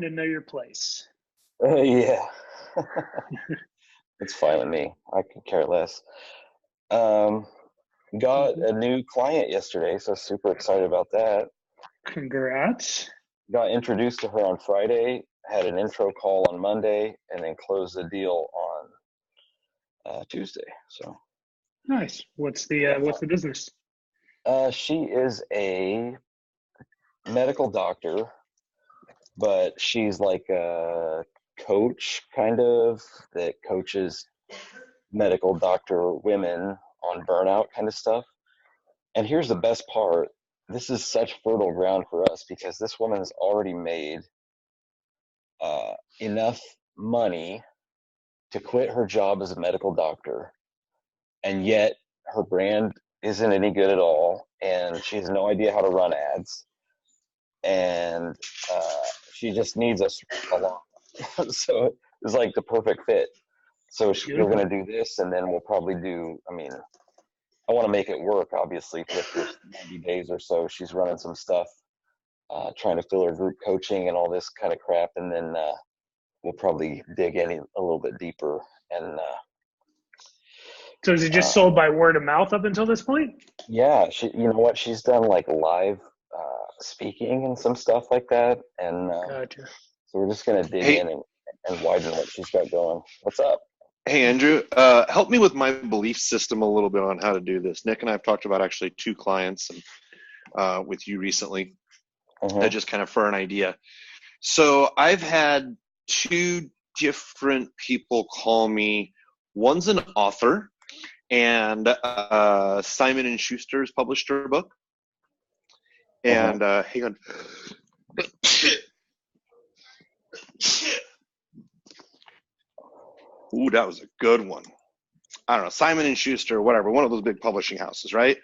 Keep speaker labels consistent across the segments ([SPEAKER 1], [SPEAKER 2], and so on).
[SPEAKER 1] to know your place.
[SPEAKER 2] Yeah, it's fine with me. I could care less. Um, got
[SPEAKER 1] Mhm.
[SPEAKER 2] a new client yesterday, so super excited about that.
[SPEAKER 1] Congrats.
[SPEAKER 2] Got introduced to her on Friday, had an intro call on Monday, and then closed the deal on Tuesday. So
[SPEAKER 1] Nice. What's
[SPEAKER 2] yeah,
[SPEAKER 1] the business?
[SPEAKER 2] she is a medical doctor, but she's like a coach kind of that coaches medical doctor women on burnout kind of stuff. And here's the best part. This is such fertile ground for us because this woman has already made enough money to quit her job as a medical doctor, and yet her brand isn't any good at all, and she has no idea how to run ads, and she just needs us a lot. So it's like the perfect fit. So we're
[SPEAKER 1] Beautiful.
[SPEAKER 2] going to do this, and then we'll probably do, I mean, I want to make it work, obviously, for the first 90 days or so. She's running some stuff, trying to fill her group coaching and all this kind of crap. And then we'll probably dig in a little bit deeper. And
[SPEAKER 1] So is it just
[SPEAKER 2] uh,
[SPEAKER 1] sold by word of mouth up until this point?
[SPEAKER 2] yeah, you know what? She's done like live speaking and some stuff like that. And
[SPEAKER 1] Gotcha.
[SPEAKER 2] so we're just going to dig
[SPEAKER 3] Hey,
[SPEAKER 2] in and widen what she's got going. What's up?
[SPEAKER 3] hey, Andrew, help me with my belief system a little bit on how to do this. Nick and I have talked about actually two clients and with you recently,
[SPEAKER 2] Uh-huh.
[SPEAKER 3] just kind of for an idea. So I've had two different people call me. One's an author, and Simon and Schuster's published her book.
[SPEAKER 2] Uh-huh.
[SPEAKER 3] And hang on. Ooh, that was a good one. I don't know, Simon and Schuster, whatever, one of those big publishing houses, right?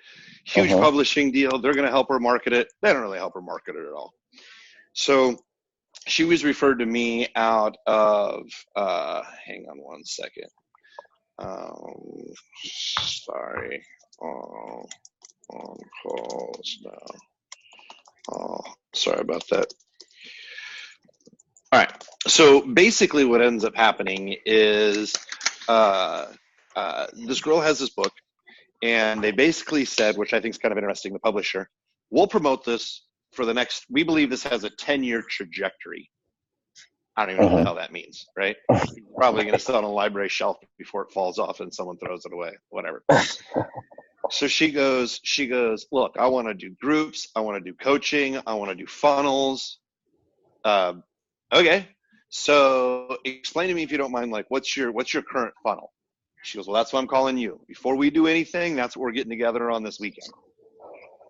[SPEAKER 3] Huge
[SPEAKER 2] Uh-huh.
[SPEAKER 3] publishing deal. They're going to help her market it. They don't really help her market it at all. So she was referred to me out of, hang on one second. Sorry. On calls now. Oh, sorry about that. All right. So basically what ends up happening is this girl has this book, and they basically said, which I think is kind of interesting, the publisher, we'll promote this for the next, we believe this has a 10-year trajectory. I don't even know what the
[SPEAKER 2] Uh-huh.
[SPEAKER 3] hell that means, right? Probably going to sit on a library shelf before it falls off and someone throws it away, whatever. So she goes, look, I want to do groups. I want to do coaching. I want to do funnels. Okay. So explain to me, if you don't mind, like, what's your current funnel? She goes, well, that's why I'm calling you. Before we do anything, that's what we're getting together on this weekend.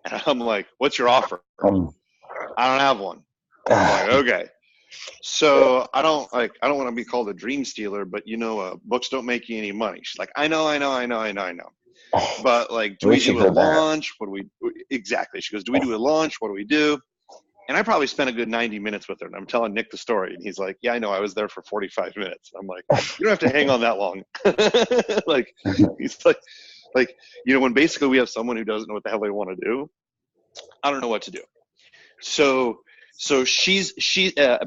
[SPEAKER 3] And I'm like, what's your offer?
[SPEAKER 2] Um,
[SPEAKER 3] I don't have one. I'm like, okay. So I don't want to be called a dream stealer, but books don't make you any money. She's like, I know. But like, do we
[SPEAKER 2] wish you
[SPEAKER 3] do a
[SPEAKER 2] heard that.
[SPEAKER 3] launch? What do we exactly? She goes, do we do a launch? What do we do? And I probably spent a good 90 minutes with her, and I'm telling Nick the story, and he's like, yeah, I know, I was there for 45 minutes. And I'm like, you don't have to hang on that long. Like, he's like, when basically we have someone who doesn't know what the hell they want to do, I don't know what to do. So she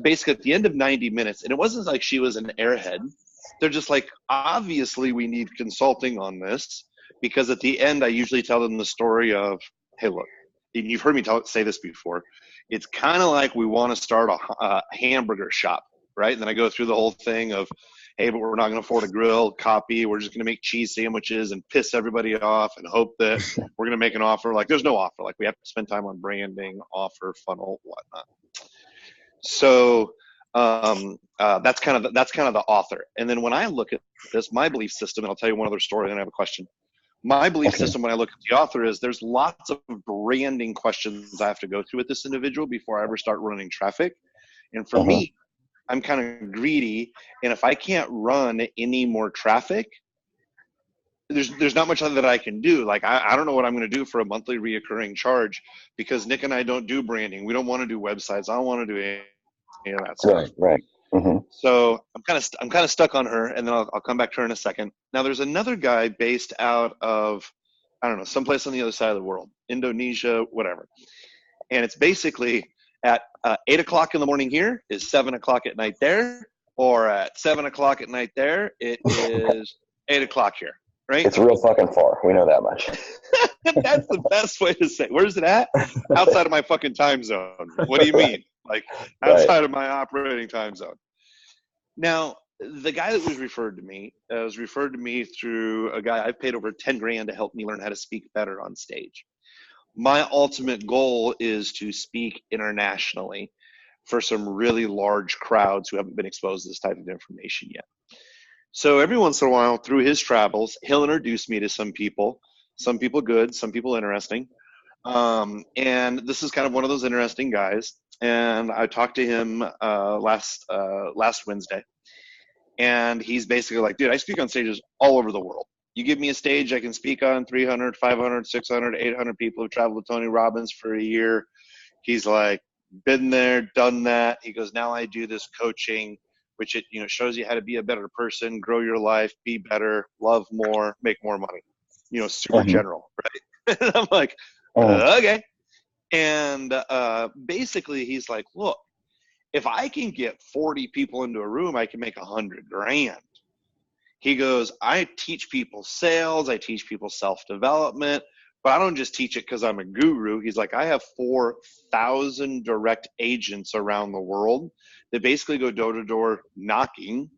[SPEAKER 3] basically at the end of 90 minutes, and it wasn't like she was an airhead. They're just like, obviously we need consulting on this, because at the end I usually tell them the story of, hey, look, and you've heard me say this before. It's kind of like we want to start a hamburger shop, right? And then I go through the whole thing of, hey, but we're not going to afford a grill, copy. We're just going to make cheese sandwiches and piss everybody off and hope that we're going to make an offer. Like, there's no offer. Like, we have to spend time on branding, offer, funnel, whatnot. So that's kind of the author. And then when I look at this, my belief system, and I'll tell you one other story, and then I have a question. My belief
[SPEAKER 2] Okay.
[SPEAKER 3] system when I look at the author is there's lots of branding questions I have to go through with this individual before I ever start running traffic. And for
[SPEAKER 2] Uh-huh.
[SPEAKER 3] me, I'm kind of greedy. And if I can't run any more traffic, there's not much that I can do. Like, I don't know what I'm going to do for a monthly reoccurring charge, because Nick and I don't do branding. We don't want to do websites. I don't want to do any of that stuff.
[SPEAKER 2] Right. Uh-huh.
[SPEAKER 3] So I'm kind of stuck on her, and then I'll come back to her in a second. Now there's another guy based out of, I don't know, someplace on the other side of the world, Indonesia, whatever. And it's basically, at 8 o'clock in the morning here is 7 o'clock at night there, or at 7 o'clock at night there, it is 8 o'clock here, right?
[SPEAKER 2] It's real fucking far. We know that much.
[SPEAKER 3] That's the best way to say. Where's it at? Outside of my fucking time zone. What do you mean? Like outside of my operating time zone. Now, the guy that was referred to me through a guy I've paid over 10 grand to help me learn how to speak better on stage. My ultimate goal is to speak internationally for some really large crowds who haven't been exposed to this type of information yet. So every once in a while, through his travels, he'll introduce me to some people good, some people interesting. And this is kind of one of those interesting guys. And I talked to him last Wednesday. And he's basically like, dude, I speak on stages all over the world. You give me a stage, I can speak on 300, 500, 600, 800 people who traveled with Tony Robbins for a year. He's like, been there, done that. He goes, now I do this coaching, which it shows you how to be a better person, grow your life, be better, love more, make more money. Super general, right? And I'm like, okay. And basically he's like, look, if I can get 40 people into a room, I can make 100 grand. He goes, I teach people sales, I teach people self-development, but I don't just teach it because I'm a guru. He's like, I have 4,000 direct agents around the world that basically go door to door knocking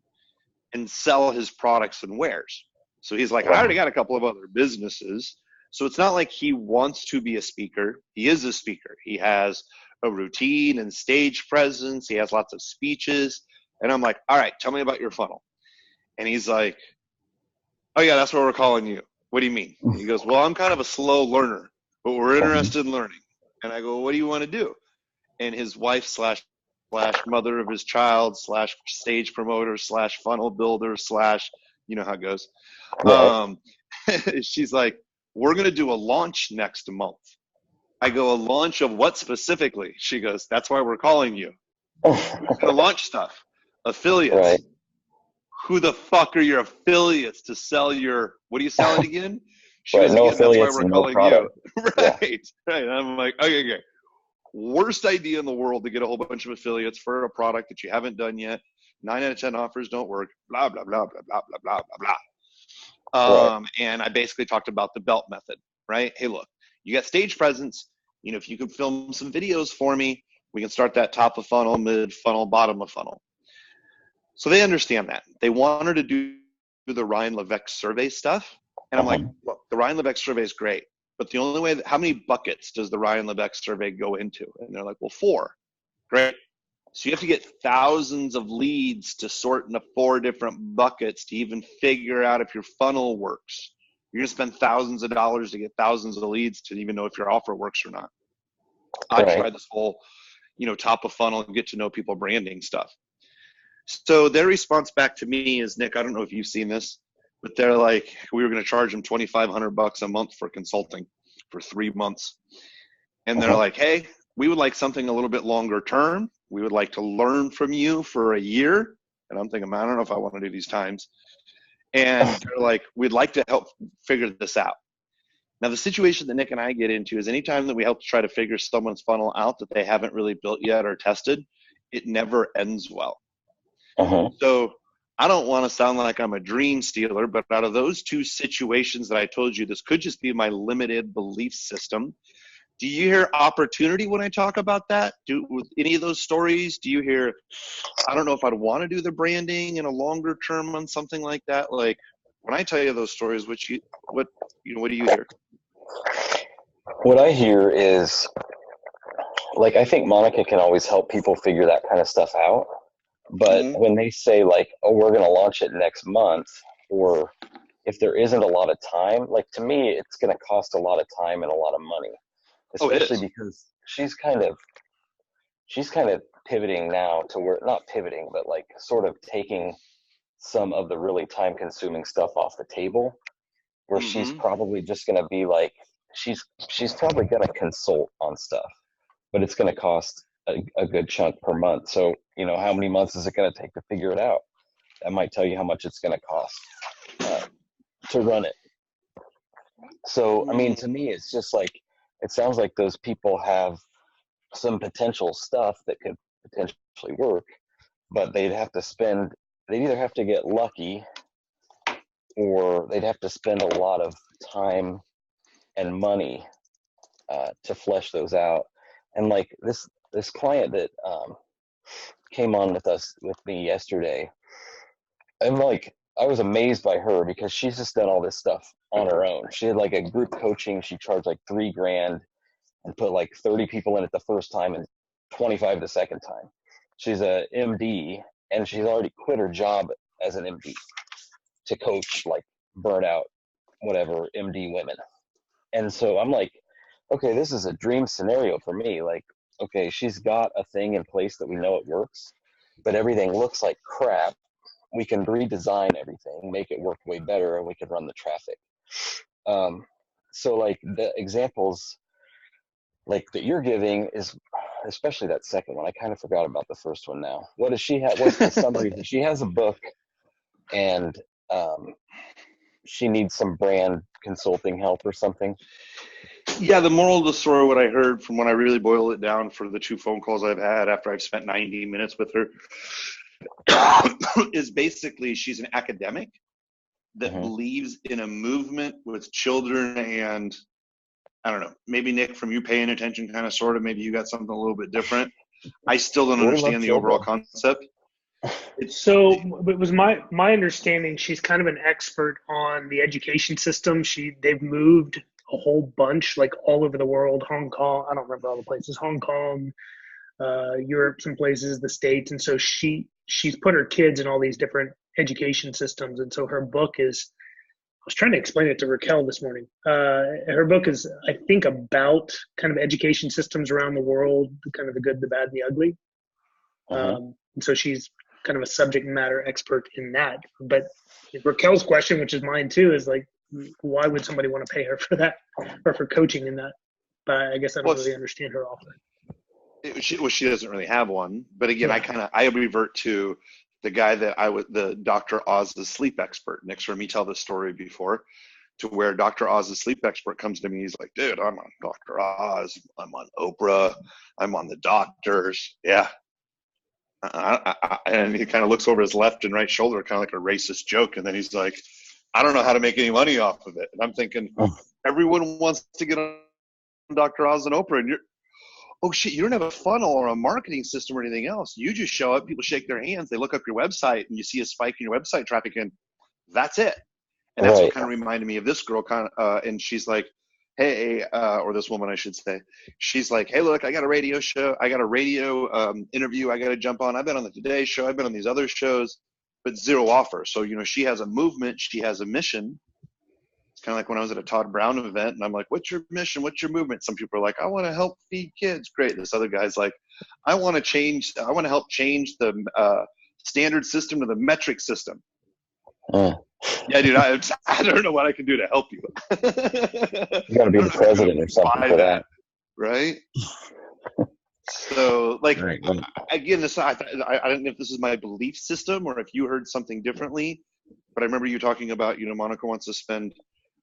[SPEAKER 3] and sell his products and wares. So he's like, I already got a couple of other businesses. So it's not like he wants to be a speaker. He is a speaker. He has a routine and stage presence. He has lots of speeches. And I'm like, all right, tell me about your funnel. And he's like, oh yeah, that's what we're calling you. What do you mean? He goes, well, I'm kind of a slow learner, but we're interested in learning. And I go, what do you want to do? And his wife slash mother of his child slash stage promoter slash funnel builder slash, you know how it goes. Right. She's like, we're going to do a launch next month. I go, a launch of what specifically? She goes, that's why we're calling you. Who's going to launch stuff? Affiliates. Right. Who the fuck are your affiliates to sell your, what are you selling again? She goes,
[SPEAKER 2] no
[SPEAKER 3] again, that's why we're
[SPEAKER 2] no
[SPEAKER 3] calling
[SPEAKER 2] product.
[SPEAKER 3] you. Right. Right. And I'm like, okay. Worst idea in the world to get a whole bunch of affiliates for a product that you haven't done yet. 9 out of 10 offers don't work. Blah, blah, blah, blah, blah, blah, blah, blah, blah. And I basically talked about the belt method, right? Hey, look, you got stage presence. If you could film some videos for me, we can start that top of funnel, mid funnel, bottom of funnel. So they understand that. They want her to do the Ryan Levesque survey stuff. And I'm like, look, the Ryan Levesque survey is great. But the only way, how many buckets does the Ryan Levesque survey go into? And they're like, well, 4. Great. So you have to get thousands of leads to sort into 4 different buckets to even figure out if your funnel works. You're going to spend thousands of dollars to get thousands of leads to even know if your offer works or not. I tried this whole, top of funnel and get to know people branding stuff. So their response back to me is, Nick, I don't know if you've seen this, but they're like, we were going to charge them $2,500 a month for consulting for 3 months. And they're like, hey, we would like something a little bit longer term. We would like to learn from you for a year. And I'm thinking, I don't know if I want to do these times. And they're like, we'd like to help figure this out. Now, the situation that Nick and I get into is anytime that we help to try to figure someone's funnel out that they haven't really built yet or tested, it never ends well. So I don't want to sound like I'm a dream stealer, but out of those 2 situations that I told you, this could just be my limited belief system. Do you hear opportunity when I talk about that? With any of those stories, do you hear, I don't know if I'd want to do the branding in a longer term on something like that? Like when I tell you those stories, what do you hear?
[SPEAKER 2] What I hear is, like, I think Monica can always help people figure that kind of stuff out. But when they say, like, oh, we're going to launch it next month, or if there isn't a lot of time, like, to me, it's going to cost a lot of time and a lot of money, especially because she's kind of pivoting now to where, not pivoting, but like sort of taking some of the really time consuming stuff off the table, where she's probably just going to be like, she's probably going to consult on stuff, but it's going to cost a good chunk per month. So, how many months is it going to take to figure it out? That might tell you how much it's going to cost to run it. So, I mean, to me, it's just like, it sounds like those people have some potential stuff that could potentially work, but they'd either have to get lucky, or they'd have to spend a lot of time and money to flesh those out. And like this client that came on with me yesterday, I was amazed by her because she's just done all this stuff on her own. She had like a group coaching. She charged like $3,000 and put like 30 people in it the first time and 25 the second time. She's a MD, and she's already quit her job as an MD to coach like burnout, whatever, MD women. And so I'm like, okay, this is a dream scenario for me. Like, okay, she's got a thing in place that we know it works, but everything looks like crap. We can redesign everything, make it work way better, and we can run the traffic. So like the examples like that you're giving is, especially that second one, I kind of forgot about the first one now. What does she have? What's the summary? She has a book, and she needs some brand consulting help or something.
[SPEAKER 3] Yeah, the moral of the story, what I heard from when I really boil it down for the 2 phone calls I've had after I've spent 90 minutes with her, is basically she's an academic that believes in a movement with children. And I don't know, maybe Nick, from you paying attention, kind of sort of, maybe you got something a little bit different. I still don't understand the overall concept.
[SPEAKER 1] So it was my understanding she's kind of an expert on the education system. They've moved a whole bunch, like all over the world, Hong Kong, I don't remember all the places, Hong Kong, Europe, some places, the States. And so she's put her kids in all these different education systems. And so her book is, I was trying to explain it to Raquel this morning. Her book is, I think, about kind of education systems around the world, kind of the good, the bad, and the ugly. And so she's kind of a subject matter expert in that. But Raquel's question, which is mine too, is like, why would somebody want to pay her for that, or for coaching in that? But I guess I don't really understand her offer.
[SPEAKER 3] She doesn't really have one. But again, I revert to the guy that the Dr. Oz's sleep expert. Nick's heard me tell this story before, to where Dr. Oz's sleep expert comes to me. He's like, dude, I'm on Dr. Oz. I'm on Oprah. I'm on the doctors. Yeah. And he kind of looks over his left and right shoulder, kind of like a racist joke. And then he's like, I don't know how to make any money off of it. And I'm thinking, everyone wants to get on Dr. Oz and Oprah, and oh shit, you don't have a funnel or a marketing system or anything else. You just show up, people shake their hands, they look up your website, and you see a spike in your website traffic, and that's it. And that's what kind of reminded me of this girl, and she's like, hey, or this woman, I should say, she's like, hey, look, I got a radio show, I got a radio interview I got to jump on. I've been on the Today Show, I've been on these other shows, but zero offers. So, she has a movement, she has a mission. It's kind of like when I was at a Todd Brown event, and I'm like, what's your mission? What's your movement? Some people are like, I want to help feed kids. Great. This other guy's like, I want to help change the standard system to the metric system. Yeah, dude, I don't know what I can do to help you.
[SPEAKER 2] You got to be the president or something for that.
[SPEAKER 3] Right? So, like, again, I don't know if this is my belief system or if you heard something differently, but I remember you talking about, Monica wants to spend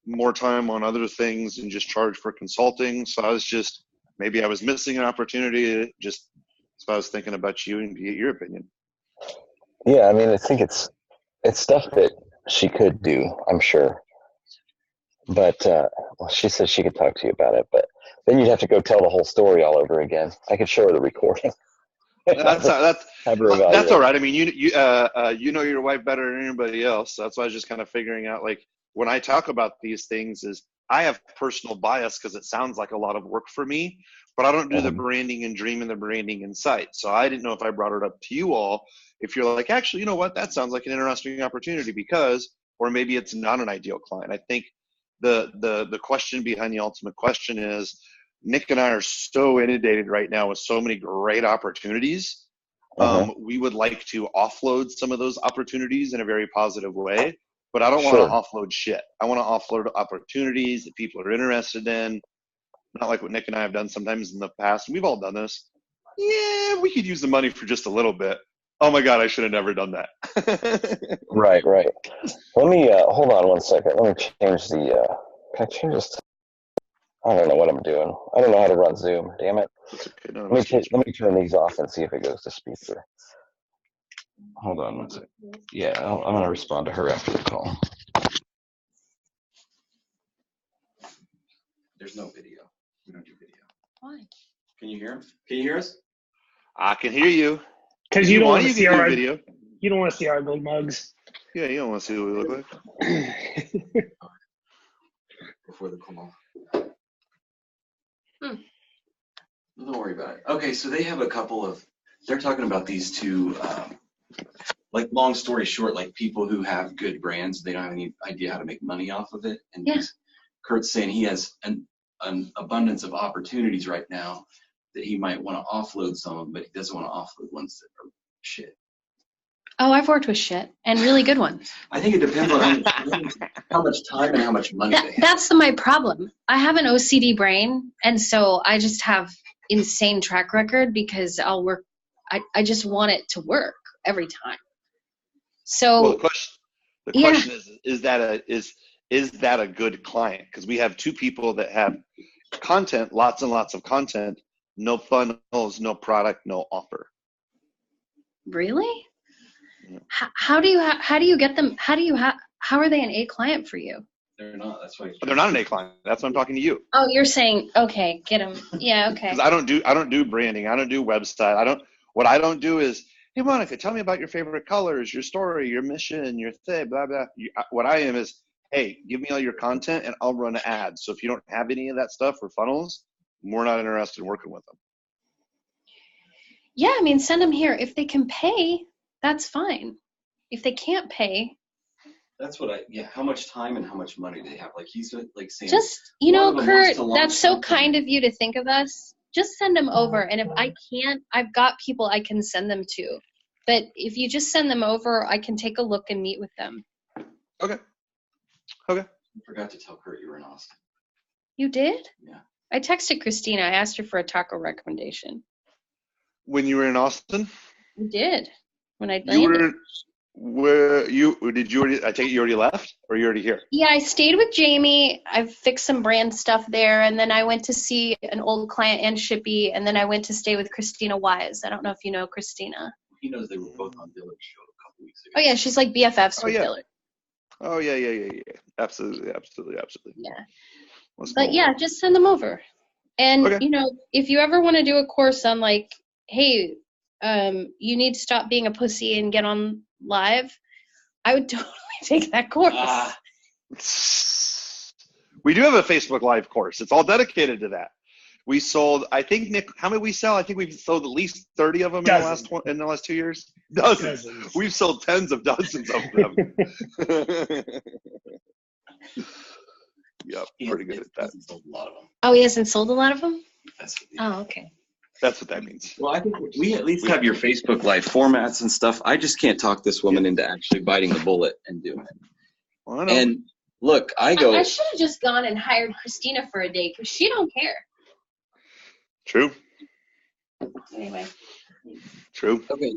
[SPEAKER 3] more time on other things and just charge for consulting. So maybe I was missing an opportunity. So I was thinking about you and get your opinion.
[SPEAKER 2] Yeah, I mean, I think it's stuff that she could do, I'm sure. But she said she could talk to you about it, but then you'd have to go tell the whole story all over again. I could show her the recording.
[SPEAKER 3] That's all right. I mean, you know your wife better than anybody else. So that's why I was just kind of figuring out, like, when I talk about these things, is I have personal bias because it sounds like a lot of work for me, but I don't do the branding and dreaming the branding in sight. So I didn't know if I brought it up to you all, if you're like, actually, you know what, that sounds like an interesting opportunity or maybe it's not an ideal client. I think the question behind the ultimate question is, Nick and I are so inundated right now with so many great opportunities. We would like to offload some of those opportunities in a very positive way, but I don't want to offload shit. I want to offload opportunities that people are interested in. Not like what Nick and I have done sometimes in the past. We've all done this. Yeah, we could use the money for just a little bit. Oh my God, I should have never done that.
[SPEAKER 2] Right. Let me, hold on one second. Let me change can I change this? I don't know what I'm doing. I don't know how to run Zoom. Damn it.
[SPEAKER 3] That's okay. None of us do.
[SPEAKER 2] Let me turn these off and see if it goes to speaker. Hold on one second. Yeah, I'm going to respond to her after the call. There's no video. We don't do video.
[SPEAKER 4] Why?
[SPEAKER 2] Can you hear him? Can you hear us?
[SPEAKER 3] I can hear you.
[SPEAKER 1] Because
[SPEAKER 3] If
[SPEAKER 1] you don't
[SPEAKER 3] want,
[SPEAKER 1] want to
[SPEAKER 3] you
[SPEAKER 1] see
[SPEAKER 3] can do
[SPEAKER 1] our
[SPEAKER 3] video.
[SPEAKER 1] you don't want to see our ugly mugs.
[SPEAKER 3] Yeah, you don't want to see what we look like.
[SPEAKER 2] Before the call. Don't worry about it. Okay, so they have a couple of, they're talking about these two, like long story short, like people who have good brands, they don't have any idea how to make money off of it. And
[SPEAKER 4] Yeah.
[SPEAKER 2] Kurt's saying he has an abundance of opportunities right now that he might want to offload some of them, but he doesn't want to offload ones that are shit.
[SPEAKER 4] Oh, I've worked with shit and really good ones.
[SPEAKER 2] I think it depends on how much time and how much money they have.
[SPEAKER 4] That's my problem. I have an OCD brain, and so I just have insane track record because I'll work. I just want it to work every time. So
[SPEAKER 3] Well, the question is that a good client? Because we have two people that have content, lots and lots of content, no funnels, no product, no offer.
[SPEAKER 4] really,
[SPEAKER 3] Yeah.
[SPEAKER 4] how do you get them? How are they an A client for you?
[SPEAKER 2] They're not. That's why.
[SPEAKER 3] But they're not an A client. That's why I'm talking to you.
[SPEAKER 4] Oh, you're saying okay, get them. Yeah, okay.
[SPEAKER 3] Because I don't do branding. I don't do website. What I don't do is, hey Monica, tell me about your favorite colors, your story, your mission, your thing, blah blah. What I am is, hey, give me all your content and I'll run ads. So if you don't have any of that stuff or funnels, we're not interested in working with them.
[SPEAKER 4] Yeah, I mean, send them here. If they can pay, that's fine. If they can't pay,
[SPEAKER 2] That's what how much time and how much money do they have? Like he's like saying.
[SPEAKER 4] just,
[SPEAKER 2] One of them
[SPEAKER 4] Kurt,
[SPEAKER 2] wants to launch
[SPEAKER 4] that's so
[SPEAKER 2] something.
[SPEAKER 4] kind of you to think of us. Just send them over. And if I can't, I've got people I can send them to. But if you just send them over, I can take a look and meet with them.
[SPEAKER 3] Okay.
[SPEAKER 2] I forgot to tell Kurt you were in Austin.
[SPEAKER 4] You did?
[SPEAKER 2] Yeah.
[SPEAKER 4] I texted Christina. I asked her for a taco recommendation.
[SPEAKER 3] When you were in Austin,
[SPEAKER 4] I did. When I
[SPEAKER 3] you
[SPEAKER 4] landed.
[SPEAKER 3] did you already? I take it you already left, or you already here?
[SPEAKER 4] Yeah, I stayed with Jamie. I fixed some brand stuff there, and then I went to see an old client and Shippy, and then I went to stay with Christina Wise. I don't know if you know Christina.
[SPEAKER 2] He knows they were both on Dillard's show a couple weeks ago.
[SPEAKER 4] Oh yeah, she's like BFFs with
[SPEAKER 3] yeah.
[SPEAKER 4] Dillard.
[SPEAKER 3] Oh yeah. Absolutely.
[SPEAKER 4] Yeah.
[SPEAKER 3] Let's
[SPEAKER 4] But
[SPEAKER 3] go.
[SPEAKER 4] yeah, just send them over. And
[SPEAKER 3] Okay.
[SPEAKER 4] if you ever want to do a course on like, hey, you need to stop being a pussy and get on live, I would totally take that course.
[SPEAKER 3] We do have a Facebook Live course. It's all dedicated to that. We sold, I think, Nick, how many we sell? I think we've sold at least 30 of them in the last 2 years. Dozens. We've sold tens of dozens of them. Yep, pretty good at that.
[SPEAKER 2] Sold a lot of them.
[SPEAKER 4] Oh, he hasn't sold a lot of them?
[SPEAKER 2] Oh,
[SPEAKER 4] okay.
[SPEAKER 3] That's what that means.
[SPEAKER 2] Well, I think we at least have your Facebook Live formats and stuff. I just can't talk this woman into actually biting the bullet and doing it.
[SPEAKER 3] Well, I know.
[SPEAKER 2] And look, I
[SPEAKER 4] I should have just gone and hired Christina for a day because she don't care.
[SPEAKER 3] True.
[SPEAKER 4] Anyway.
[SPEAKER 3] True.
[SPEAKER 2] Okay.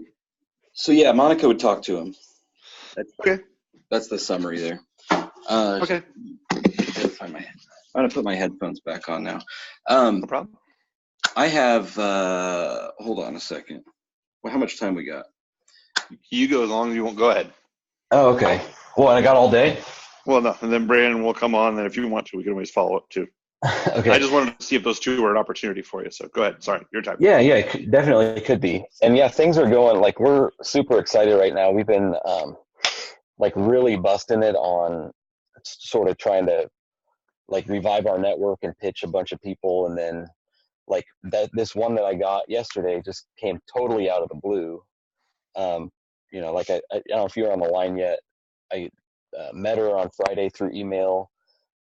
[SPEAKER 2] So yeah, Monica would talk to him.
[SPEAKER 3] Okay.
[SPEAKER 2] That's the summary there.
[SPEAKER 3] Okay.
[SPEAKER 2] I'm gonna put my headphones back on now.
[SPEAKER 3] No problem.
[SPEAKER 2] I have. Hold on a second. Well, how much time we got?
[SPEAKER 3] You go as long as you won't. Go ahead.
[SPEAKER 2] Oh, okay. Well, I got all day.
[SPEAKER 3] Well, no, and then Brandon will come on, and if you want to, we can always follow up too.
[SPEAKER 2] Okay.
[SPEAKER 3] I just wanted to see if those two were an opportunity for you. So go ahead. Sorry, your time.
[SPEAKER 2] Yeah, definitely could be. And yeah, things are going, like, we're super excited right now. We've been like really busting it on sort of trying to like revive our network and pitch a bunch of people. And then like this one that I got yesterday just came totally out of the blue. Like I don't know if you're on the line yet. I met her on Friday through email,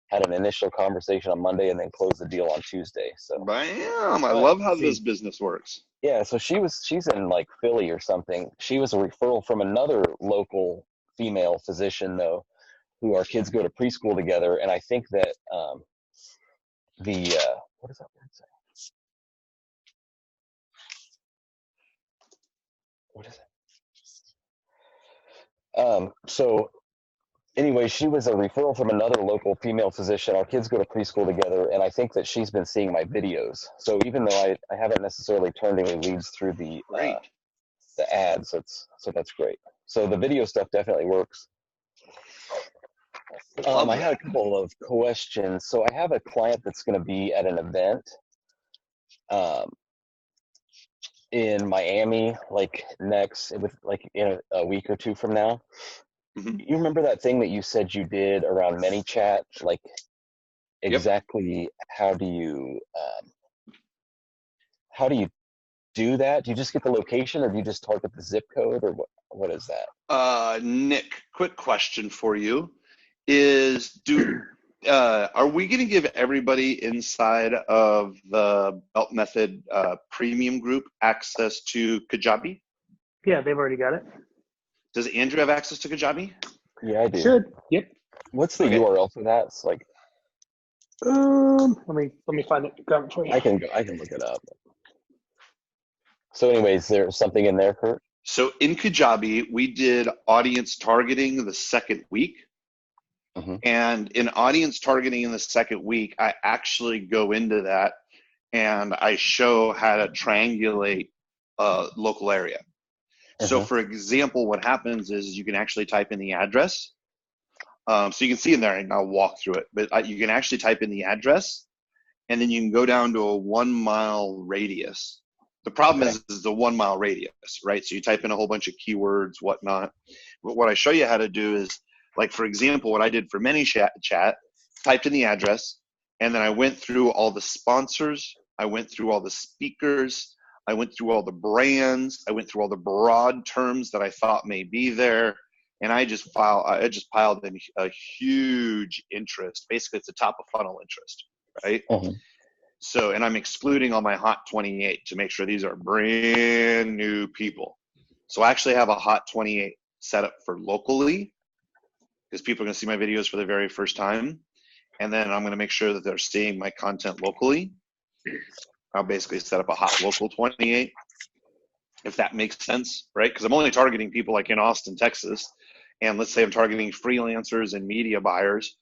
[SPEAKER 2] had an initial conversation on Monday, and then closed the deal on Tuesday. So
[SPEAKER 3] bam! I love how this business works.
[SPEAKER 2] Yeah, so she's in like Philly or something. She was a referral from another local female physician though, who our kids go to preschool together, and I think that what does that word say? What is it? So anyway, she was a referral from another local female physician. Our kids go to preschool together, and I think that she's been seeing my videos. So even though I haven't necessarily turned any leads through the
[SPEAKER 3] Great.
[SPEAKER 2] ads, so that's great. So the video stuff definitely works.
[SPEAKER 3] Love
[SPEAKER 2] I had a
[SPEAKER 3] that.
[SPEAKER 2] couple of questions. So I have a client that's going to be at an event in Miami, like in a week or two from now.
[SPEAKER 3] Mhm.
[SPEAKER 2] You remember that thing that you said you did around ManyChat? Like
[SPEAKER 3] Yep.
[SPEAKER 2] exactly how do you do that? Do you just get the location, or do you just target the zip code, or what is that?
[SPEAKER 3] Nick, quick question for you is are we going to give everybody inside of the Belt Method premium group access to Kajabi?
[SPEAKER 1] Yeah, they've already got it.
[SPEAKER 3] Does Andrew have access to Kajabi?
[SPEAKER 2] Yeah, I do.
[SPEAKER 1] Should. Yep.
[SPEAKER 2] What's the
[SPEAKER 3] Okay.
[SPEAKER 2] URL for that? It's like
[SPEAKER 1] Let me find it. Grab it for you.
[SPEAKER 2] I can look it up. So anyways, there's something in there, Kurt?
[SPEAKER 3] So in Kajabi, we did audience targeting the second week.
[SPEAKER 2] Mm-hmm.
[SPEAKER 3] And in audience targeting in the second week, I actually go into that and I show how to triangulate a local area. So for example, what happens is you can actually type in the address. So you can see in there, and I'll walk through it, but you can actually type in the address, and then you can go down to a 1 mile radius. The problem is the 1 mile radius, right? So you type in a whole bunch of keywords, whatnot. But what I show you how to do is, like, for example, what I did for ManyChat, typed in the address, and then I went through all the sponsors. I went through all the speakers. I went through all the brands. I went through all the broad terms that I thought may be there. And I just piled in a huge interest. Basically, it's a top of funnel interest, right?
[SPEAKER 2] Mm-hmm.
[SPEAKER 3] So, and I'm excluding all my hot 28 to make sure these are brand new people. So I actually have a hot 28 set up for locally because people are going to see my videos for the very first time. And then I'm going to make sure that they're seeing my content locally. I'll basically set up a hot local 28, if that makes sense, right? Because I'm only targeting people like in Austin, Texas. And let's say I'm targeting freelancers and media buyers,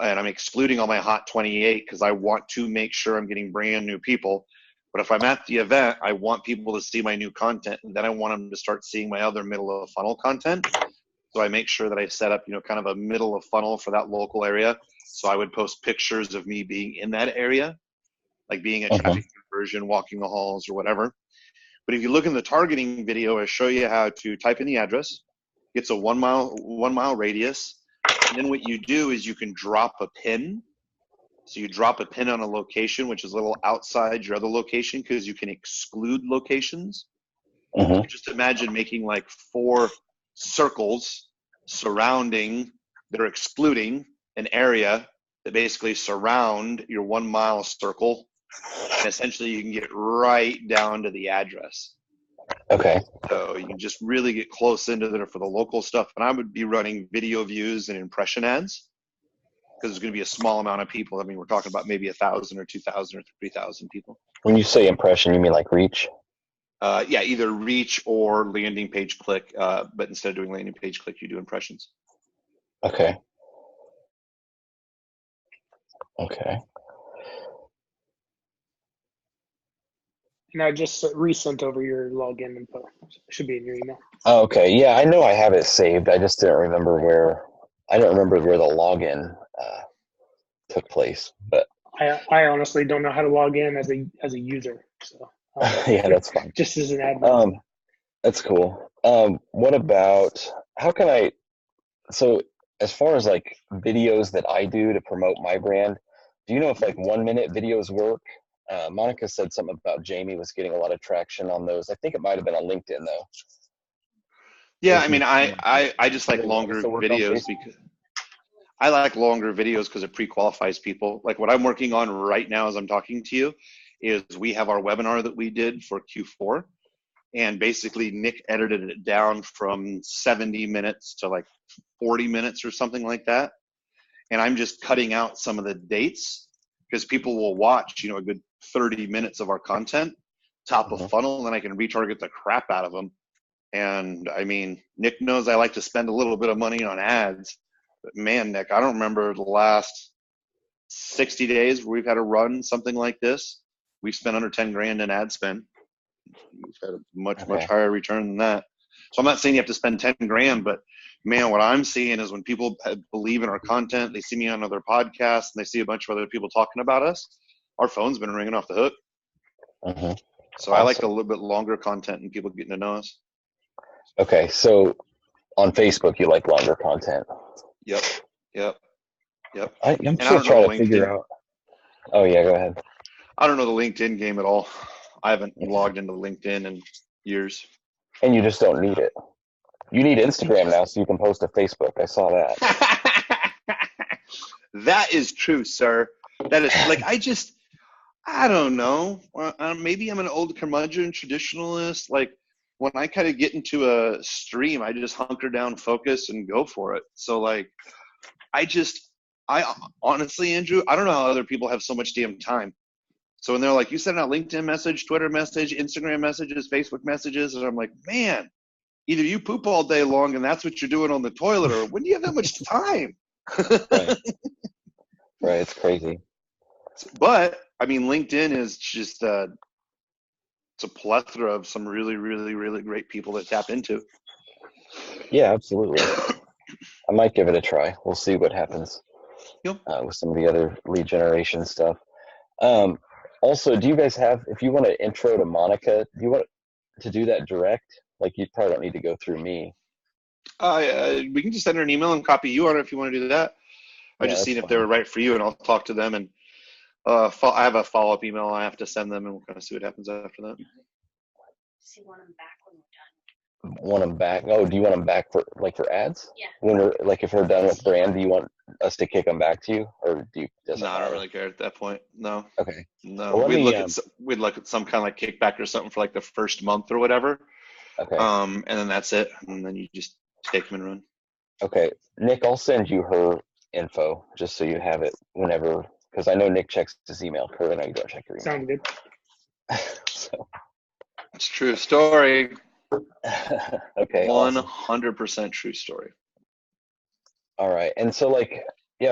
[SPEAKER 3] and I'm excluding all my hot 28 because I want to make sure I'm getting brand new people. But if I'm at the event, I want people to see my new content, and then I want them to start seeing my other middle of funnel content. So I make sure that I set up, kind of a middle of funnel for that local area. So I would post pictures of me being in that area, like being at traffic conversion, walking the halls or whatever. But if you look in the targeting video, I show you how to type in the address. It's a 1 mile radius. And then what you do is you can drop a pin. So you drop a pin on a location, which is a little outside your other location because you can exclude locations.
[SPEAKER 2] Mm-hmm.
[SPEAKER 3] Just imagine making like 4 circles surrounding that are excluding an area that basically surround your 1 mile circle. And essentially you can get right down to the address.
[SPEAKER 2] Okay.
[SPEAKER 3] So you can just really get close into there for the local stuff. And I would be running video views and impression ads because there's going to be a small amount of people. I mean, we're talking about maybe 1,000 or 2,000 or 3,000 people.
[SPEAKER 2] When you say impression, you mean like reach?
[SPEAKER 3] Yeah, either reach or landing page click. But instead of doing landing page click, you do impressions.
[SPEAKER 2] Okay. Okay.
[SPEAKER 1] And I just resent over your login info. It should be in your email.
[SPEAKER 2] Oh, okay. Yeah, I know I have it saved. I just didn't remember where. I don't remember where the login took place. But
[SPEAKER 1] I honestly don't know how to log in as a user. So
[SPEAKER 2] yeah, that's fine.
[SPEAKER 1] just as an admin.
[SPEAKER 2] That's cool. What about how can I? So as far as like videos that I do to promote my brand, do you know if like 1 minute videos work? Monica said something about Jamie was getting a lot of traction on those. I think it might have been on LinkedIn though.
[SPEAKER 3] Yeah, I mean, I just like longer videos because I like longer videos because it pre-qualifies people. Like what I'm working on right now as I'm talking to you is we have our webinar that we did for Q4. And basically Nick edited it down from 70 minutes to like 40 minutes or something like that. And I'm just cutting out some of the dates because people will watch, a good 30 minutes of our content, top of funnel, and then I can retarget the crap out of them. And I mean, Nick knows I like to spend a little bit of money on ads. But man, Nick, I don't remember the last 60 days where we've had to run something like this. We've spent under 10 grand in ad spend. We've had a much higher return than that. So I'm not saying you have to spend 10 grand, but man, what I'm seeing is when people believe in our content, they see me on other podcasts, and they see a bunch of other people talking about us, our phone's been ringing off the hook.
[SPEAKER 2] Mm-hmm.
[SPEAKER 3] So awesome. I like a little bit longer content and people getting to know us.
[SPEAKER 2] Okay, so on Facebook, you like longer content.
[SPEAKER 3] Yep.
[SPEAKER 2] I'm still trying to figure out. Oh yeah, go ahead.
[SPEAKER 3] I don't know the LinkedIn game at all. I haven't logged into LinkedIn in years.
[SPEAKER 2] And you just don't need it. You need Instagram now so you can post to Facebook. I saw that.
[SPEAKER 3] That is true, sir. That is like, I don't know. Maybe I'm an old curmudgeon traditionalist. Like when I kind of get into a stream, I just hunker down, focus, and go for it. So like, I honestly, Andrew, I don't know how other people have so much damn time. So when they're like, you send out LinkedIn message, Twitter message, Instagram messages, Facebook messages, and I'm like, man, either you poop all day long and that's what you're doing on the toilet, or when do you have that much time?
[SPEAKER 2] Right, it's crazy.
[SPEAKER 3] But I mean, LinkedIn is just it's a plethora of some really, really, really great people to tap into.
[SPEAKER 2] Yeah, absolutely. I might give it a try. We'll see what happens with some of the other lead generation stuff. Also, do you guys have, if you want to intro to Monica, do you want to do that direct? Like, you probably don't need to go through me.
[SPEAKER 3] We can just send her an email and copy you on it if you want to do that. I just seen if they were right for you, and I'll talk to them. And I have a follow-up email I have to send them, and we'll kind of see what happens after that.
[SPEAKER 4] So you want them back when we're done?
[SPEAKER 2] Want them back? Oh, do you want them back for ads?
[SPEAKER 4] Yeah.
[SPEAKER 2] When we're if we're done with brand, do you want us to kick them back to you, or do you?
[SPEAKER 3] No, I don't really care at that point. No.
[SPEAKER 2] Okay.
[SPEAKER 3] No, well, we'd look at some kind of like kickback or something for like the first month or whatever.
[SPEAKER 2] Okay.
[SPEAKER 3] And then that's it, and then you just take them and run.
[SPEAKER 2] Okay, Nick, I'll send you her info just so you have it whenever, because I know Nick checks his email. Kurt, I know you don't check your email.
[SPEAKER 1] Sounds good.
[SPEAKER 2] So.
[SPEAKER 3] It's a true story.
[SPEAKER 2] Okay.
[SPEAKER 3] 100% true story.
[SPEAKER 2] All right, and so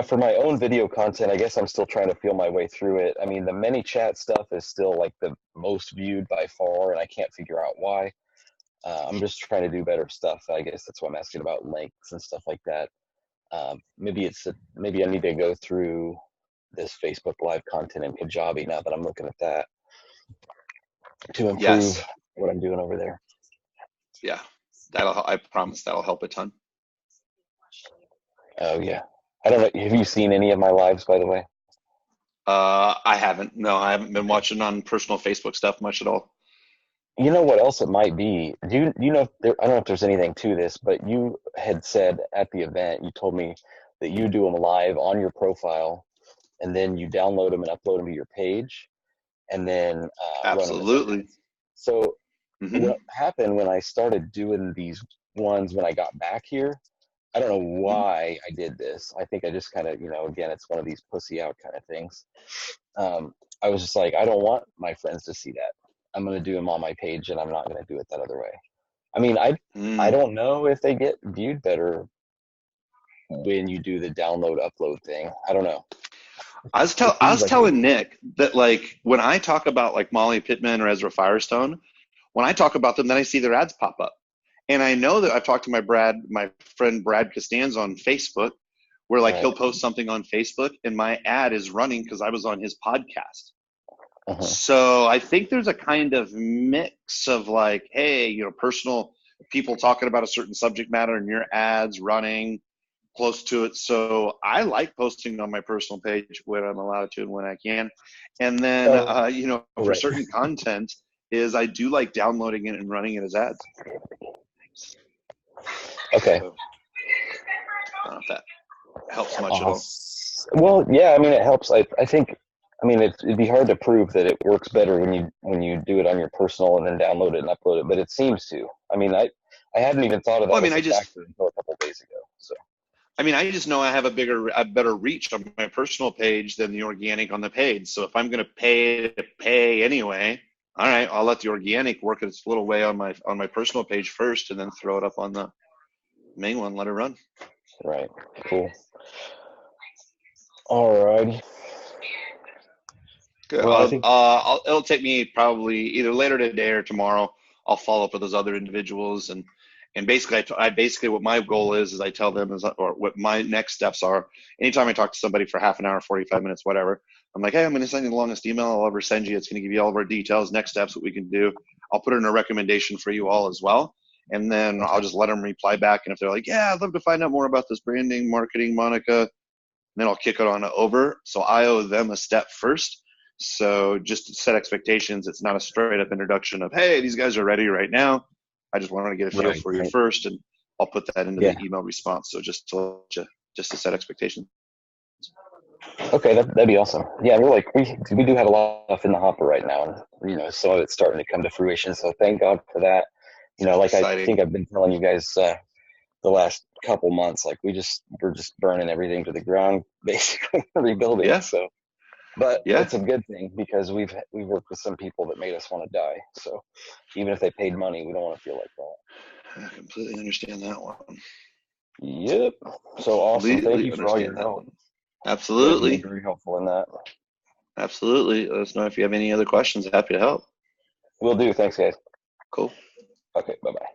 [SPEAKER 2] for my own video content, I guess I'm still trying to feel my way through it. I mean, the ManyChat stuff is still like the most viewed by far, and I can't figure out why. I'm just trying to do better stuff. I guess that's why I'm asking about links and stuff like that. Maybe I need to go through this Facebook Live content in Kajabi now that I'm looking at that to improve what I'm doing over there.
[SPEAKER 3] Yeah, I promise that'll help a ton.
[SPEAKER 2] Oh yeah. I don't know. Have you seen any of my lives, by the way?
[SPEAKER 3] I haven't. No, I haven't been watching on personal Facebook stuff much at all.
[SPEAKER 2] You know what else it might be? Do you know? I don't know if there's anything to this, but you had said at the event, you told me that you do them live on your profile, and then you download them and upload them to your page, and then
[SPEAKER 3] absolutely.
[SPEAKER 2] So what happened when I started doing these ones when I got back here? I don't know why I did this. I think I just kind of, again, it's one of these pussy out kind of things. I was just like, I don't want my friends to see that. I'm going to do them on my page, and I'm not going to do it that other way. I mean, I don't know if they get viewed better when you do the download upload thing. I don't know.
[SPEAKER 3] I was telling Nick that when I talk about Molly Pittman or Ezra Firestone, when I talk about them, then I see their ads pop up. And I know that I've talked to my friend Brad Costanza on Facebook, where he'll post something on Facebook and my ad is running because I was on his podcast. So I think there's a kind of mix of hey, personal people talking about a certain subject matter and your ads running close to it. So I like posting on my personal page when I'm allowed to and when I can. And then, for certain content is I do like downloading it and running it as ads.
[SPEAKER 2] Okay.
[SPEAKER 3] So, I don't know if that helps much at all.
[SPEAKER 2] Well, yeah, I mean, it helps. I think, it'd be hard to prove that it works better when you do it on your personal and then download it and upload it, but it seems to. I mean, I hadn't even thought of that as a factor until a couple of days ago. So.
[SPEAKER 3] I just know I have a better reach on my personal page than the organic on the paid. So if I'm going to pay anyway, all right, I'll let the organic work its little way on my personal page first, and then throw it up on the main one. Let it run.
[SPEAKER 2] Right. Cool. All righty.
[SPEAKER 3] Good.
[SPEAKER 2] Well, I think
[SPEAKER 3] It'll take me probably either later today or tomorrow. I'll follow up with those other individuals, and basically, I basically what my goal is I tell them or what my next steps are. Anytime I talk to somebody for half an hour, 45 minutes, whatever, I'm like, hey, I'm going to send you the longest email I'll ever send you. It's going to give you all of our details, next steps, what we can do. I'll put it in a recommendation for you all as well, and then I'll just let them reply back. And if they're like, yeah, I'd love to find out more about this branding, marketing, Monica, then I'll kick it on over. So I owe them a step first. So just to set expectations, it's not a straight up introduction of, hey, these guys are ready right now. I just wanted to get a feel for you
[SPEAKER 2] right.
[SPEAKER 3] first, and I'll put that into
[SPEAKER 2] Yeah.
[SPEAKER 3] the email response. So just to set expectations.
[SPEAKER 2] Okay, that'd be awesome. Yeah, we're like we do have a lot of stuff in the hopper right now, and some of it's starting to come to fruition. So thank God for that. Like I think I've been telling you guys the last couple months, like we're just burning everything to the ground, basically rebuilding.
[SPEAKER 3] Yeah.
[SPEAKER 2] So, but
[SPEAKER 3] Yeah.
[SPEAKER 2] it's a good thing because we've worked with some people that made us want to die. So even if they paid money, we don't want to feel like that.
[SPEAKER 3] I completely understand that one.
[SPEAKER 2] Yep. So awesome. Thank you for all your help.
[SPEAKER 3] Absolutely.
[SPEAKER 2] You've been very helpful in that.
[SPEAKER 3] Absolutely. Let us know if you have any other questions. Happy to help.
[SPEAKER 2] Will do. Thanks, guys.
[SPEAKER 3] Cool.
[SPEAKER 2] Okay. Bye-bye.